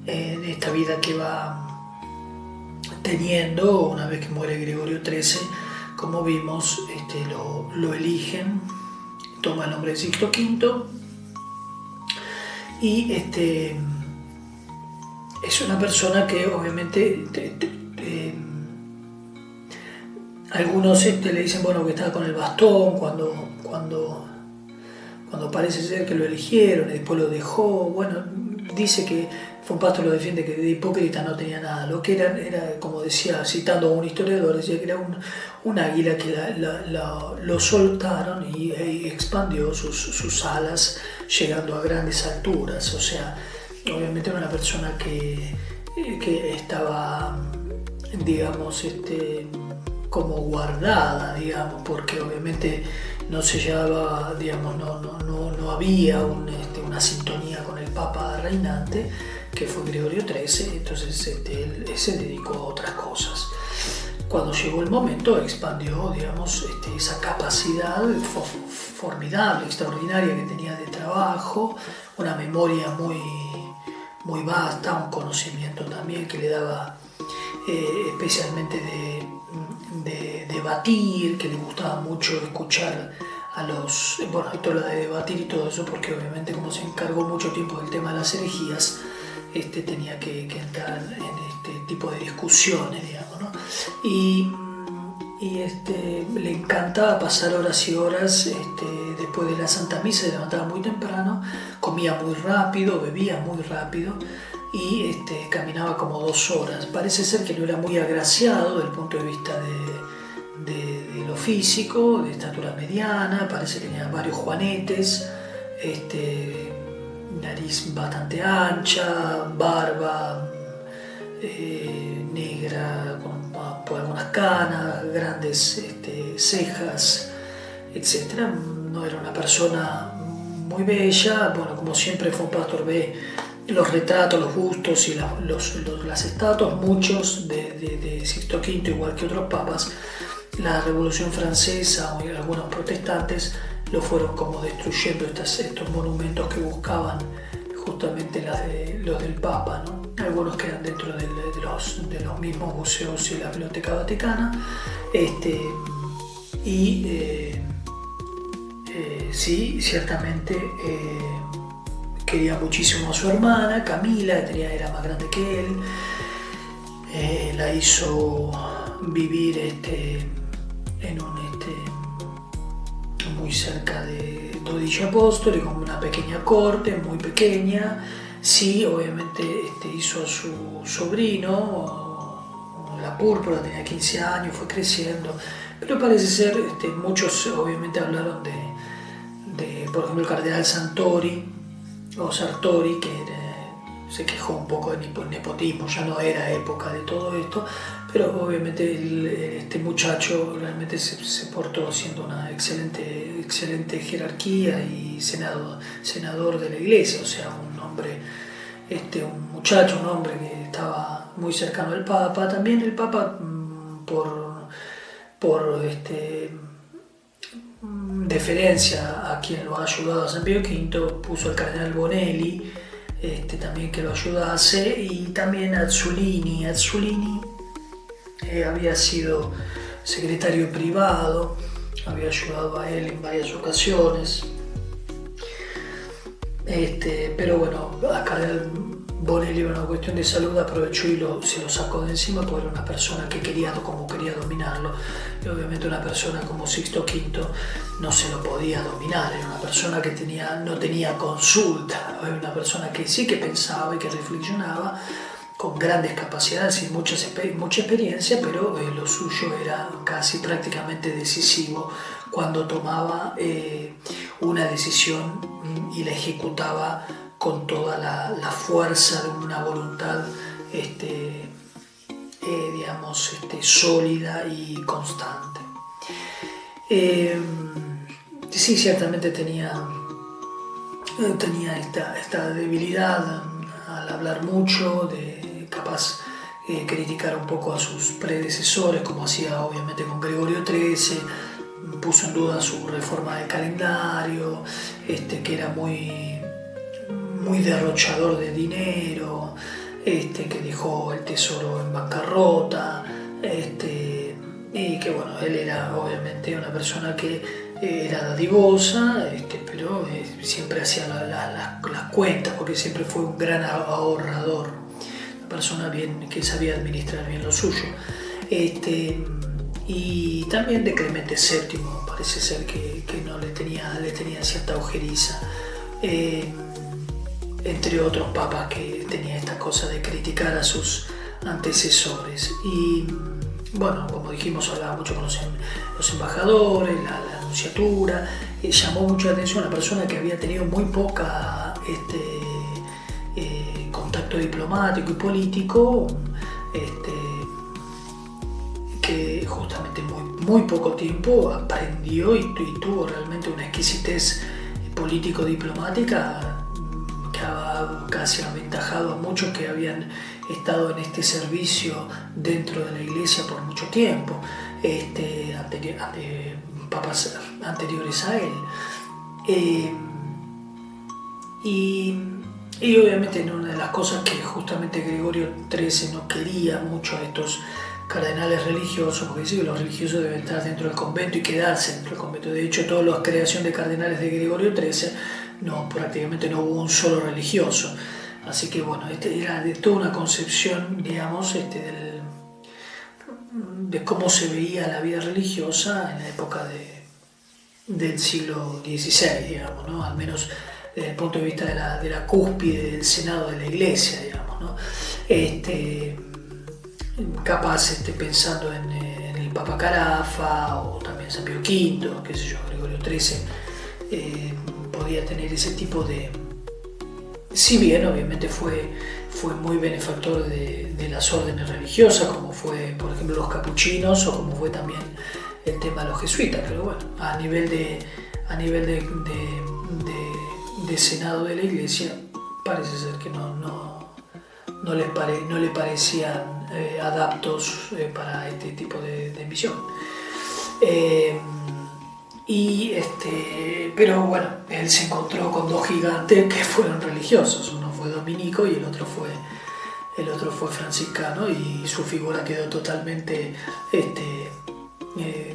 en esta vida que va teniendo una vez que muere Gregorio XIII. Como vimos, lo eligen, toma el nombre de Sixto V y es una persona que obviamente algunos le dicen bueno que estaba con el bastón cuando parece ser que lo eligieron y después lo dejó. Bueno, dice que Fompasto lo defiende que de hipócrita no tenía nada. Lo que era como decía, citando a un historiador, decía que era un águila que lo soltaron y expandió sus alas llegando a grandes alturas. O sea, obviamente era una persona que estaba, digamos, como guardada, digamos, porque obviamente no se llevaba, digamos, no había una sintonía con el Papa reinante, que fue Gregorio XIII. Entonces él se dedicó a otras cosas. Cuando llegó el momento expandió, digamos, esa capacidad formidable, extraordinaria que tenía de trabajo, una memoria muy vasta, un conocimiento también que le daba especialmente de debatir, que le gustaba mucho escuchar a los... Bueno, esto lo de debatir y todo eso, porque obviamente como se encargó mucho tiempo del tema de las herejías, tenía que entrar en este tipo de discusiones, digamos, ¿no? Y le encantaba pasar horas y horas después de la Santa Misa. Se levantaba muy temprano, comía muy rápido, bebía muy rápido y caminaba como 2 horas. Parece ser que no era muy agraciado desde el punto de vista de lo físico, de estatura mediana, parece que tenía varios juanetes, nariz bastante ancha, barba negra con algunas canas, grandes cejas, etc. No era una persona muy bella. Bueno, como siempre Fomparto ve los retratos, los bustos y las estatuas, muchos de Sixto V, igual que otros papas. La Revolución Francesa o algunos protestantes lo fueron como destruyendo estos monumentos que buscaban justamente los del Papa, ¿no? Algunos quedan dentro de los mismos museos y la Biblioteca Vaticana. Sí, ciertamente quería muchísimo a su hermana, Camila, era más grande que él. La hizo vivir muy cerca de Dodici Apostoli, con una pequeña corte muy pequeña. Sí, obviamente hizo a su sobrino, la Púrpura, tenía 15 años, fue creciendo, pero parece ser, muchos obviamente hablaron de, por ejemplo, el cardenal Sartori, que se quejó un poco de nepotismo. Ya no era época de todo esto, pero obviamente este muchacho realmente se portó siendo una excelente jerarquía y senador de la iglesia. O sea, un hombre, un hombre que estaba muy cercano al Papa. También el Papa, por deferencia a quien lo ha ayudado, a San Pío V, puso al cardenal Bonelli, también que lo ayudase, y también a Azzolini. Había sido secretario privado, había ayudado a él en varias ocasiones, pero bueno, a cardenal Bonelli, por una cuestión de salud, aprovechó y se lo sacó de encima, porque era una persona que quería dominarlo. Y obviamente una persona como Sixto V no se lo podía dominar. Era una persona que no tenía consulta, era una persona que sí que pensaba y que reflexionaba, con grandes capacidades y mucha experiencia, pero lo suyo era casi prácticamente decisivo cuando tomaba una decisión y la ejecutaba con toda la fuerza de una voluntad sólida y constante. Sí, ciertamente tenía esta debilidad al hablar mucho, capaz criticar un poco a sus predecesores, como hacía obviamente con Gregorio XIII. Puso en duda su reforma del calendario, que era muy derrochador de dinero, que dejó el tesoro en bancarrota, y que bueno, él era obviamente una persona que era dadivosa, pero siempre hacía las cuentas, porque siempre fue un gran ahorrador, una persona que sabía administrar bien lo suyo. Y también de Clemente VII, parece ser que no le tenía cierta ojeriza, entre otros papas que tenía esta cosa de criticar a sus antecesores. Y bueno, como dijimos, hablaba mucho con los embajadores, la nunciatura, llamó mucho la atención a una persona que había tenido muy poca contacto diplomático y político, que justamente muy poco tiempo aprendió y tuvo realmente una exquisitez político-diplomática que ha casi aventajado a muchos que habían estado en este servicio dentro de la Iglesia por mucho tiempo, papas anteriores a él. Y obviamente una de las cosas que justamente Gregorio XIII no quería mucho a estos cardenales religiosos, porque dice que los religiosos deben estar dentro del convento y quedarse dentro del convento. De hecho, toda la creación de cardenales de Gregorio XIII, prácticamente no hubo un solo religioso. Así que bueno, era de toda una concepción, digamos, de cómo se veía la vida religiosa en la época del siglo XVI, digamos, ¿no? Al menos desde el punto de vista de la cúspide del Senado de la Iglesia, digamos, ¿no? Capaz pensando en el Papa Carafa o también San Pío V, qué sé yo, Gregorio XIII, podía tener ese tipo de... Si bien obviamente fue muy benefactor de las órdenes religiosas, como fue por ejemplo los capuchinos o como fue también el tema de los jesuitas, pero bueno, a nivel de Senado de la Iglesia parece ser que no le parecían adaptos para este tipo de misión. Pero bueno, él se encontró con dos gigantes que fueron religiosos, uno fue dominico y el otro fue franciscano, y su figura quedó totalmente,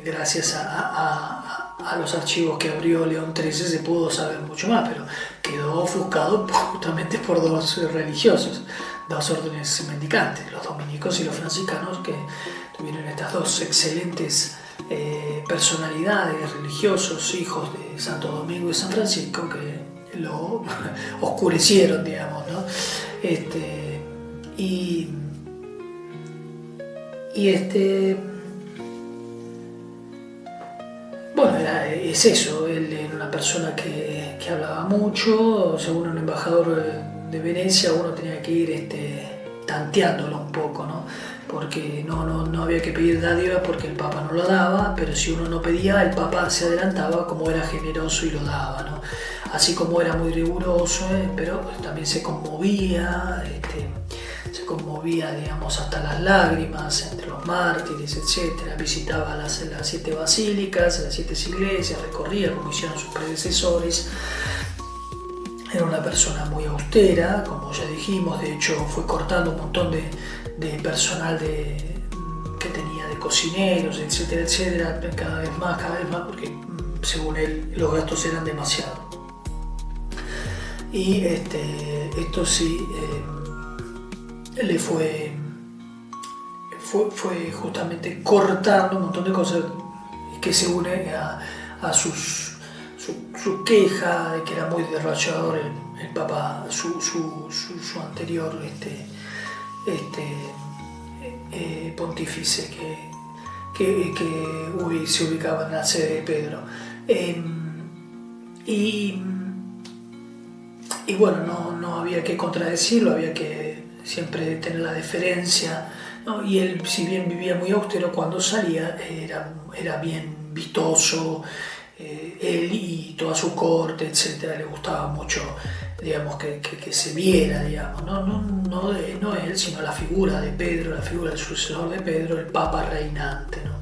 gracias a los archivos que abrió León XIII se pudo saber mucho más, pero quedó ofuscado justamente por dos religiosos, dos órdenes mendicantes, los dominicos y los franciscanos, que tuvieron estas dos excelentes personalidades religiosos, hijos de Santo Domingo y San Francisco, que lo oscurecieron, digamos, ¿no? Bueno, es eso, él era una persona que hablaba mucho. Según un embajador de Venecia, uno tenía que ir tanteándolo un poco, ¿no? Porque no había que pedir dádivas porque el Papa no lo daba, pero si uno no pedía, el Papa se adelantaba como era generoso y lo daba, ¿no? Así como era muy riguroso, pero también se conmovía, digamos, hasta las lágrimas entre los mártires, etc. Visitaba las 7 basílicas, las 7 iglesias, recorría como hicieron sus predecesores. Era una persona muy austera, como ya dijimos. De hecho fue cortando un montón de personal que tenía, de cocineros, etcétera, cada vez más, porque según él los gastos eran demasiados. Y esto sí le fue justamente cortando un montón de cosas que se une a su queja de que era muy derrochador el Papa, su anterior pontífice que se ubicaba en la sede de Pedro. Y bueno, no había que contradecirlo, había que siempre tener la deferencia, ¿no? Y él, si bien vivía muy austero, cuando salía era bien vistoso. Él y toda su corte, etcétera, le gustaba mucho, digamos, que se viera, digamos, no él, sino la figura de Pedro, la figura del sucesor de Pedro, el Papa reinante, ¿no?